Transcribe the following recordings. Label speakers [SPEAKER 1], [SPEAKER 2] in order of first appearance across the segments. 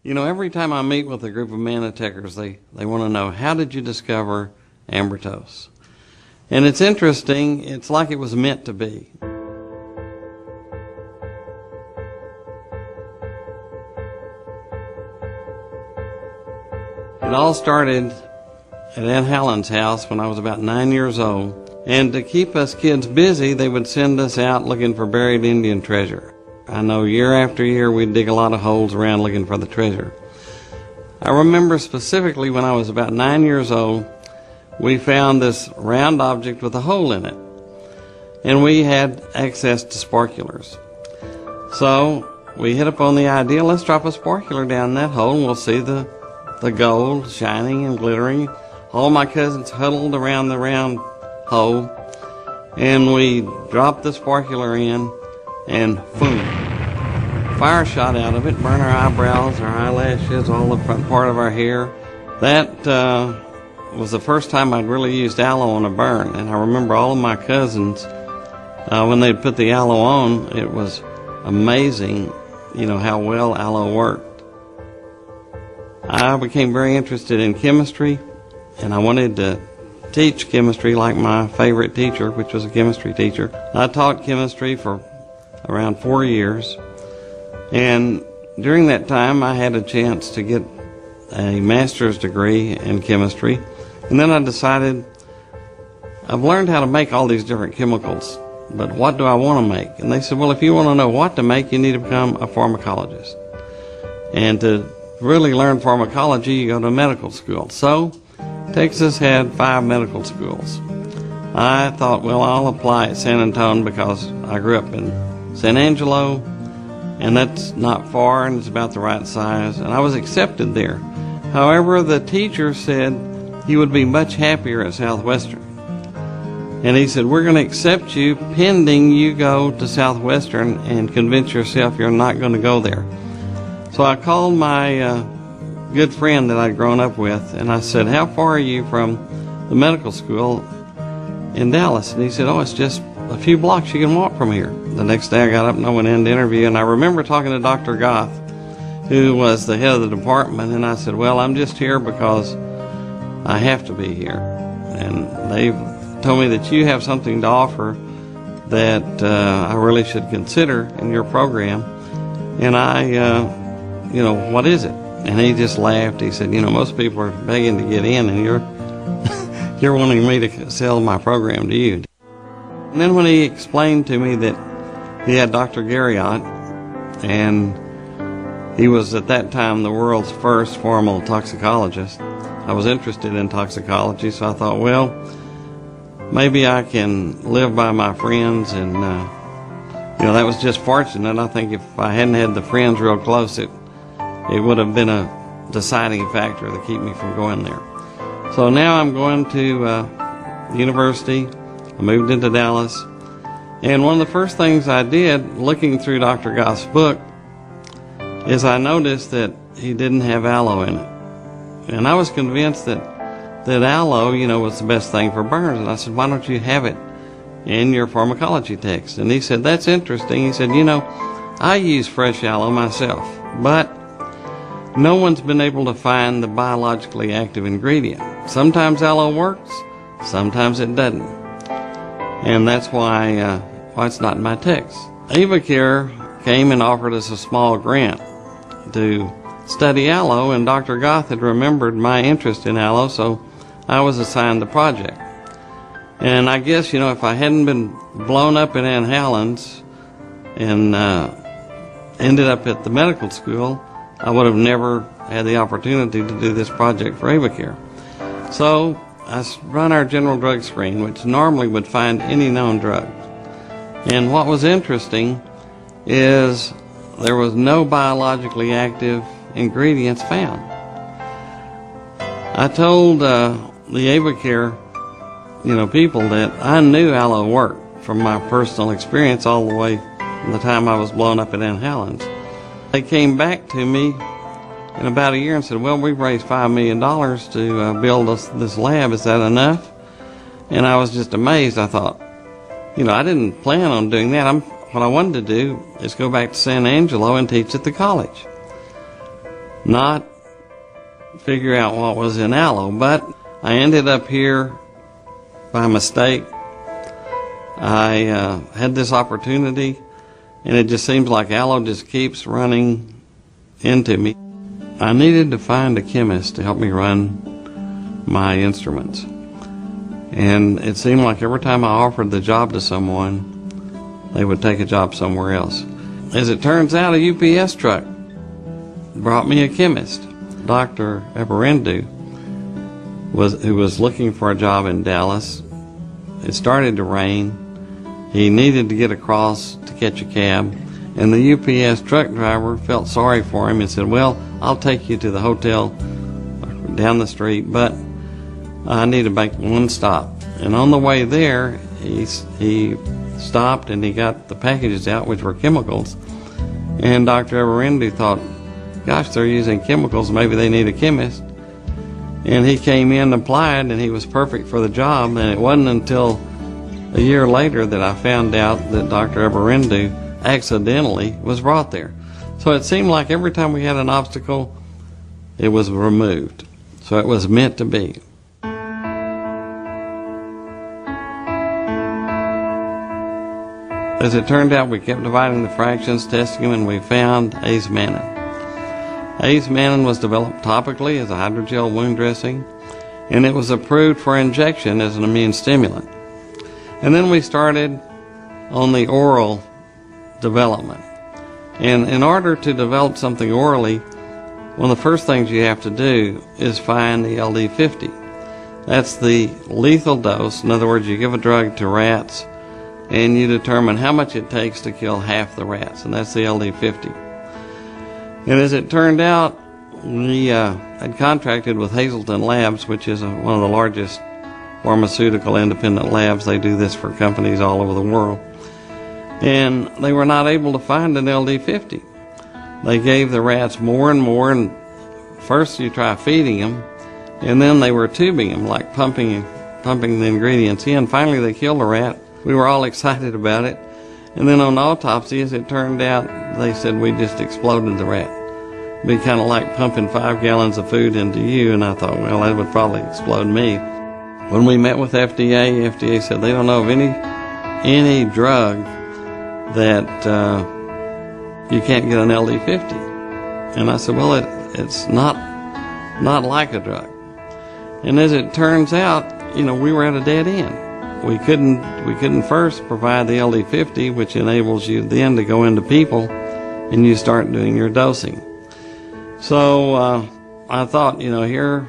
[SPEAKER 1] You know, every time I meet with a group of manatechers, they want to know, how did you discover embryos? And it's interesting, it's like it was meant to be. It all started at Aunt Helen's house when I was about 9 years old. And to keep us kids busy, they would send us out looking for buried Indian treasure. I know year after year we'd dig a lot of holes around looking for the treasure. I remember specifically when I was about 9 years old, we found this round object with a hole in it. And we had access to sparklers. So we hit upon the idea, let's drop a sparkler down that hole and we'll see the gold shining and glittering. All my cousins huddled around the round hole, and we dropped the sparkler in, and boom, fire shot out of it, burned our eyebrows, our eyelashes, all the front part of our hair. That was the first time I'd really used aloe on a burn, and I remember all of my cousins, when they'd put the aloe on, it was amazing, you know, how well aloe worked. I became very interested in chemistry, and I wanted to teach chemistry like my favorite teacher, which was a chemistry teacher. I taught chemistry for around 4 years, and during that time I had a chance to get a master's degree in chemistry, and then I decided, I've learned how to make all these different chemicals, but what do I want to make? And they said, well, if you want to know what to make, you need to become a pharmacologist. And to really learn pharmacology, you go to medical school. So Texas had 5 medical schools. I thought, well, I'll apply at San Antonio because I grew up in San Angelo, and that's not far and it's about the right size, and I was accepted there. However, the teacher said he would be much happier at Southwestern. And he said, we're going to accept you pending you go to Southwestern and convince yourself you're not going to go there. So I called my good friend that I'd grown up with, and I said, how far are you from the medical school in Dallas? And he said, oh, it's just a few blocks you can walk from here. The next day I got up and I went in to interview, and I remember talking to Dr. Goth, who was the head of the department, and I said, well, I'm just here because I have to be here. And they told me that you have something to offer that I really should consider in your program. And I you know, what is it? And he just laughed. He said, you know, most people are begging to get in, and you're wanting me to sell my program to you. And then when he explained to me that he had Dr. Garriott, and he was at that time the world's first formal toxicologist, I was interested in toxicology, so I thought, well, maybe I can live by my friends, and you know, that was just fortunate. I think if I hadn't had the friends real close, it would have been a deciding factor to keep me from going there. So now I'm going to university. I moved into Dallas, and one of the first things I did, looking through Dr. Goth's book, is I noticed that he didn't have aloe in it. And I was convinced that aloe, you know, was the best thing for burns. And I said, why don't you have it in your pharmacology text? And he said, that's interesting. He said, you know, I use fresh aloe myself, but no one's been able to find the biologically active ingredient. Sometimes aloe works, sometimes it doesn't. And that's why it's not in my text. AvaCare came and offered us a small grant to study aloe, and Dr. Goth had remembered my interest in aloe, so I was assigned the project. And I guess, you know, if I hadn't been blown up in Aunt Helen's and ended up at the medical school, I would have never had the opportunity to do this project for AvaCare. So I run our general drug screen, which normally would find any known drug. And what was interesting is there was no biologically active ingredients found. I told the AvaCare, you know, people that I knew aloe worked from my personal experience all the way from the time I was blown up at Aunt Helen's. They came back to me in about a year and said, well, we've raised $5 million to build this lab. Is that enough? And I was just amazed. I thought, you know, I didn't plan on doing that. What I wanted to do is go back to San Angelo and teach at the college. not figure out what was in aloe. But I ended up here by mistake. I had this opportunity, and it just seems like aloe just keeps running into me. I needed to find a chemist to help me run my instruments. And it seemed like every time I offered the job to someone, they would take a job somewhere else. As it turns out, a UPS truck brought me a chemist, Dr. Eberendu, who was looking for a job in Dallas. It started to rain. He needed to get across to catch a cab, and the UPS truck driver felt sorry for him and said, well, I'll take you to the hotel down the street, but I need to make one stop. And on the way there, he stopped and he got the packages out, which were chemicals. And Dr. Eberendu thought, gosh, they're using chemicals, maybe they need a chemist. And he came in and applied, and he was perfect for the job. And it wasn't until a year later that I found out that Dr. Eberendu accidentally was brought there. So it seemed like every time we had an obstacle, it was removed. So it was meant to be. As it turned out, we kept dividing the fractions, testing them, and we found acemannan. Acemannan was developed topically as a hydrogel wound dressing, and it was approved for injection as an immune stimulant. And then we started on the oral development. And in order to develop something orally, one of the first things you have to do is find the LD50. That's the lethal dose. In other words, you give a drug to rats, and you determine how much it takes to kill half the rats, and that's the LD50. And as it turned out, we had contracted with Hazleton Labs, which is one of the largest pharmaceutical independent labs. They do this for companies all over the world. And they were not able to find an LD50. They gave the rats more and more, and first you try feeding them, and then they were tubing them, like pumping the ingredients in. Finally, they killed the rat. We were all excited about it. And then on autopsy, as it turned out, they said we just exploded the rat. It'd be kind of like pumping 5 gallons of food into you, and I thought, well, that would probably explode me. When we met with FDA said they don't know of any drug that you can't get an LD50. And I said, well, it's not like a drug. And as it turns out, we were at a dead end. We couldn't first provide the LD50, which enables you then to go into people and you start doing your dosing. So I thought, here,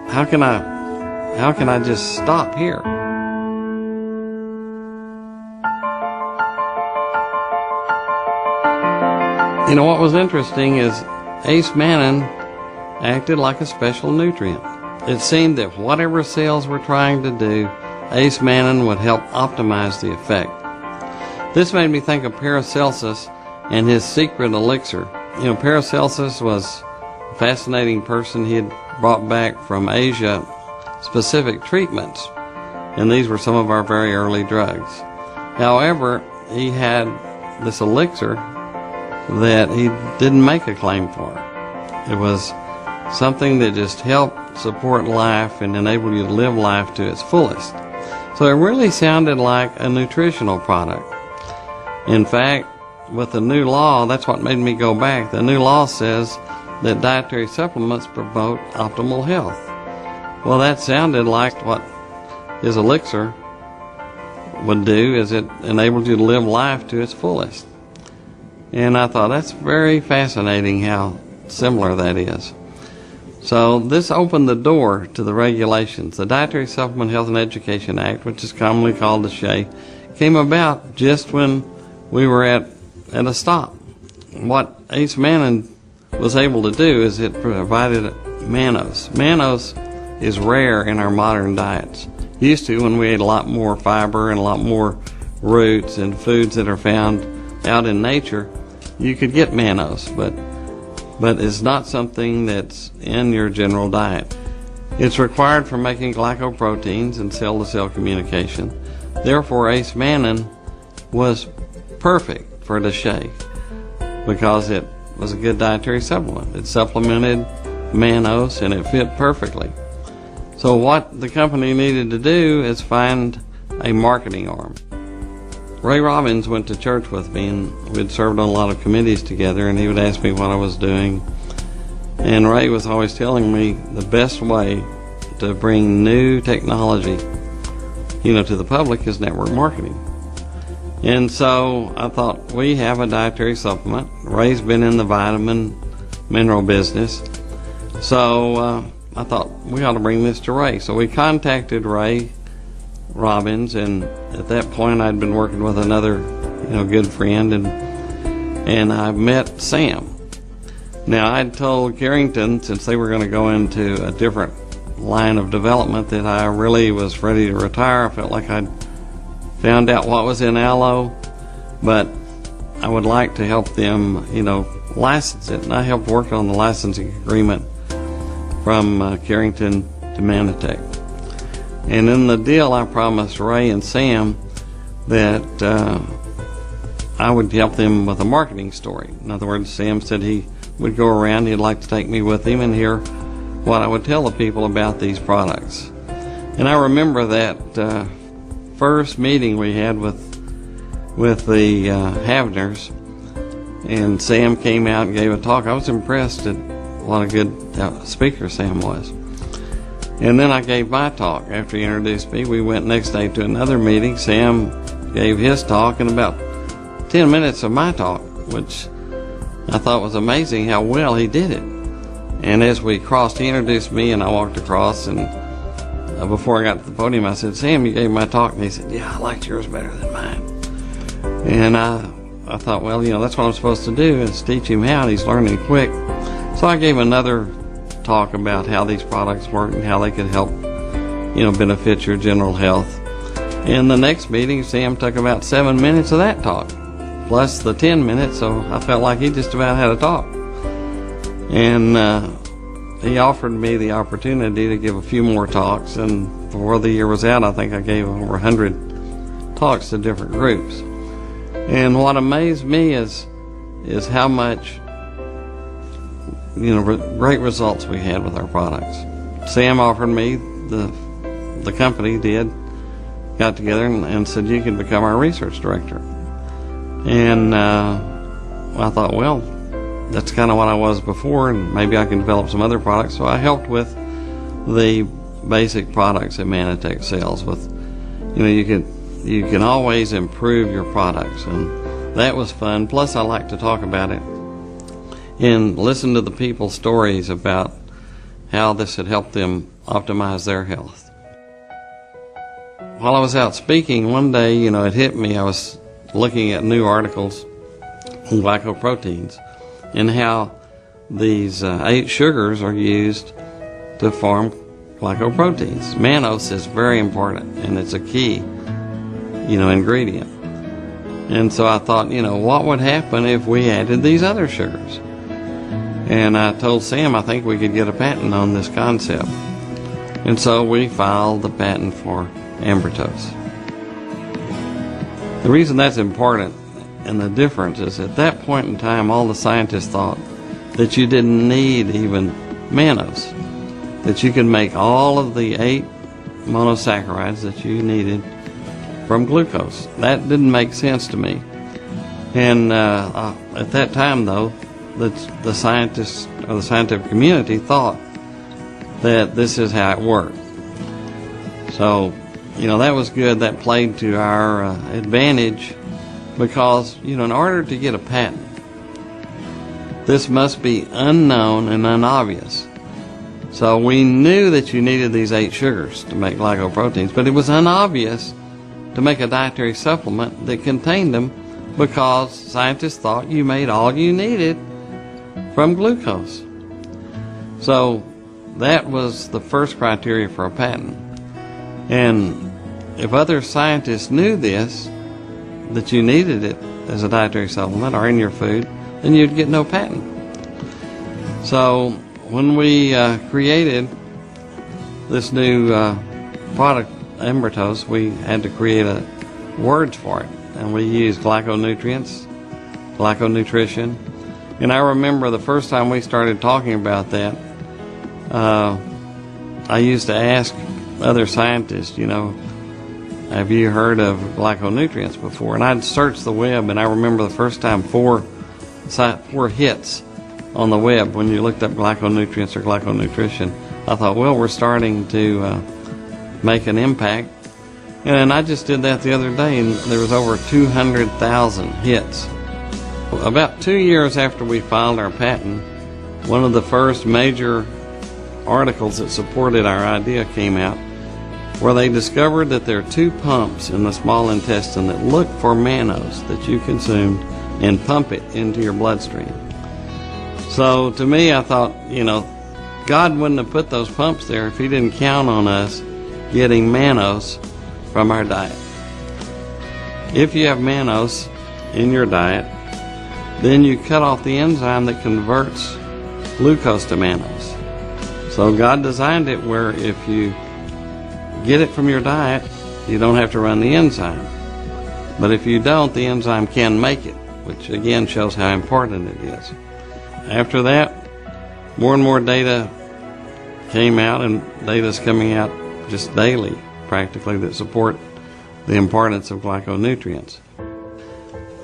[SPEAKER 1] how can I just stop here? What was interesting is acemannan acted like a special nutrient. It seemed that whatever cells were trying to do, acemannan would help optimize the effect. This made me think of Paracelsus and his secret elixir. Paracelsus was a fascinating person. He had brought back from Asia specific treatments, and these were some of our very early drugs. However, he had this elixir that he didn't make a claim for. It was something that just helped support life and enable you to live life to its fullest. So it really sounded like a nutritional product. In fact, with the new law, that's what made me go back. The new law says that dietary supplements promote optimal health. Well, that sounded like what his elixir would do, is it enabled you to live life to its fullest. And I thought, that's very fascinating how similar that is. So this opened the door to the regulations. The Dietary Supplement Health and Education Act, which is commonly called the SHEA, came about just when we were at a stop. What acemannan was able to do is it provided mannose. Mannose is rare in our modern diets. Used to, when we ate a lot more fiber and a lot more roots and foods that are found out in nature, you could get mannose, but it's not something that's in your general diet. It's required for making glycoproteins and cell-to-cell communication. Therefore, acemannan was perfect for the shake because it was a good dietary supplement. It supplemented mannose and it fit perfectly. So what the company needed to do is find a marketing arm. Ray Robbins went to church with me, and we'd served on a lot of committees together, and he would ask me what I was doing. And Ray was always telling me the best way to bring new technology, to the public is network marketing. And so I thought, we have a dietary supplement. Ray's been in the vitamin, mineral business. So I thought, we ought to bring this to Ray. So we contacted Ray Robbins, and at that point I'd been working with another, good friend, and I met Sam. Now I'd told Carrington, since they were going to go into a different line of development, that I really was ready to retire. I felt like I'd found out what was in aloe, but I would like to help them, license it. And I helped work on the licensing agreement from Carrington to Manatech. And in the deal, I promised Ray and Sam that I would help them with a marketing story. In other words, Sam said he would go around, he'd like to take me with him and hear what I would tell the people about these products. And I remember that first meeting we had with the Havners, and Sam came out and gave a talk. I was impressed at what a good speaker Sam was. And then I gave my talk. After he introduced me, we went next day to another meeting. Sam gave his talk, and about 10 minutes of my talk, which I thought was amazing how well he did it. And as we crossed, he introduced me, and I walked across, and before I got to the podium, I said, Sam, you gave my talk. And he said, yeah, I liked yours better than mine. And I thought, well, that's what I'm supposed to do, is teach him how, and he's learning quick. So I gave another talk about how these products work and how they could help, benefit your general health. In the next meeting, Sam took about 7 minutes of that talk, plus the 10 minutes, so I felt like he just about had a talk. And he offered me the opportunity to give a few more talks, and before the year was out, I think I gave over 100 talks to different groups. And what amazed me is how much great results we had with our products. Sam offered me, the company got together and said, you can become our research director. And I thought, well, that's kind of what I was before, and maybe I can develop some other products. So I helped with the basic products that Manatech sells. With, you can always improve your products, and that was fun. Plus, I like to talk about it and listen to the people's stories about how this had helped them optimize their health. While I was out speaking one day, it hit me. I was looking at new articles on glycoproteins and how these 8 sugars are used to form glycoproteins. Mannose is very important, and it's a key, ingredient. And so I thought, what would happen if we added these other sugars? And I told Sam I think we could get a patent on this concept. And so we filed the patent for embryotose. The reason that's important and the difference is at that point in time, all the scientists thought that you didn't need even mannose, that you could make all of the 8 monosaccharides that you needed from glucose. That didn't make sense to me. And at that time, though, the scientists or the scientific community thought that this is how it worked. So, that was good. That played to our advantage because, in order to get a patent, this must be unknown and unobvious. So we knew that you needed these 8 sugars to make glycoproteins, but it was unobvious to make a dietary supplement that contained them because scientists thought you made all you needed from glucose. So that was the first criteria for a patent. And if other scientists knew this, that you needed it as a dietary supplement or in your food, then you'd get no patent. So when we created this new product, embryotose, we had to create words for it. And we used glyconutrients, glyconutrition, And I remember the first time we started talking about that, I used to ask other scientists, have you heard of glyconutrients before? And I'd search the web, and I remember the first time four hits on the web when you looked up glyconutrients or glyconutrition. I thought, well, we're starting to make an impact. And I just did that the other day, and there was over 200,000 hits. About 2 years after we filed our patent, one of the first major articles that supported our idea came out, where they discovered that there are two pumps in the small intestine that look for mannose that you consumed and pump it into your bloodstream. So to me, I thought, God wouldn't have put those pumps there if He didn't count on us getting mannose from our diet. If you have mannose in your diet, then you cut off the enzyme that converts glucose to mannose. So God designed it where if you get it from your diet, you don't have to run the enzyme. But if you don't, the enzyme can make it, which again shows how important it is. After that, more and more data came out, and data is coming out just daily, practically, that support the importance of glyconutrients.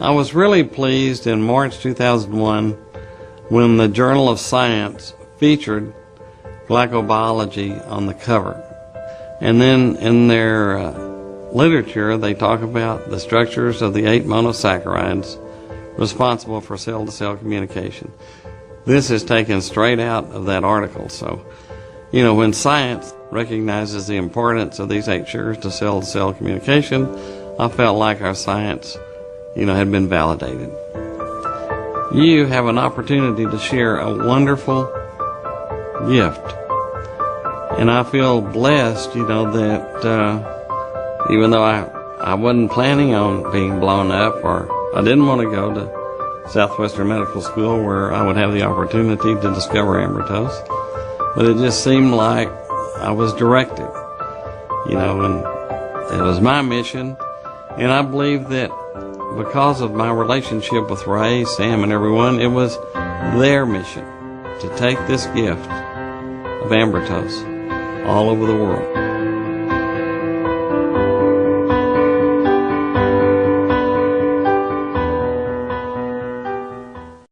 [SPEAKER 1] I was really pleased in March 2001 when the Journal of Science featured glycobiology on the cover. And then in their literature, they talk about the structures of the 8 monosaccharides responsible for cell-to-cell communication. This is taken straight out of that article. So, when science recognizes the importance of these 8 sugars to cell-to-cell communication, I felt like our science, had been validated. You have an opportunity to share a wonderful gift. And I feel blessed, that even though I wasn't planning on being blown up, or I didn't want to go to Southwestern Medical School where I would have the opportunity to discover ambrotose, but it just seemed like I was directed, and it was my mission. And I believe that because of my relationship with Ray, Sam, and everyone, it was their mission to take this gift of ambrotose all over the world.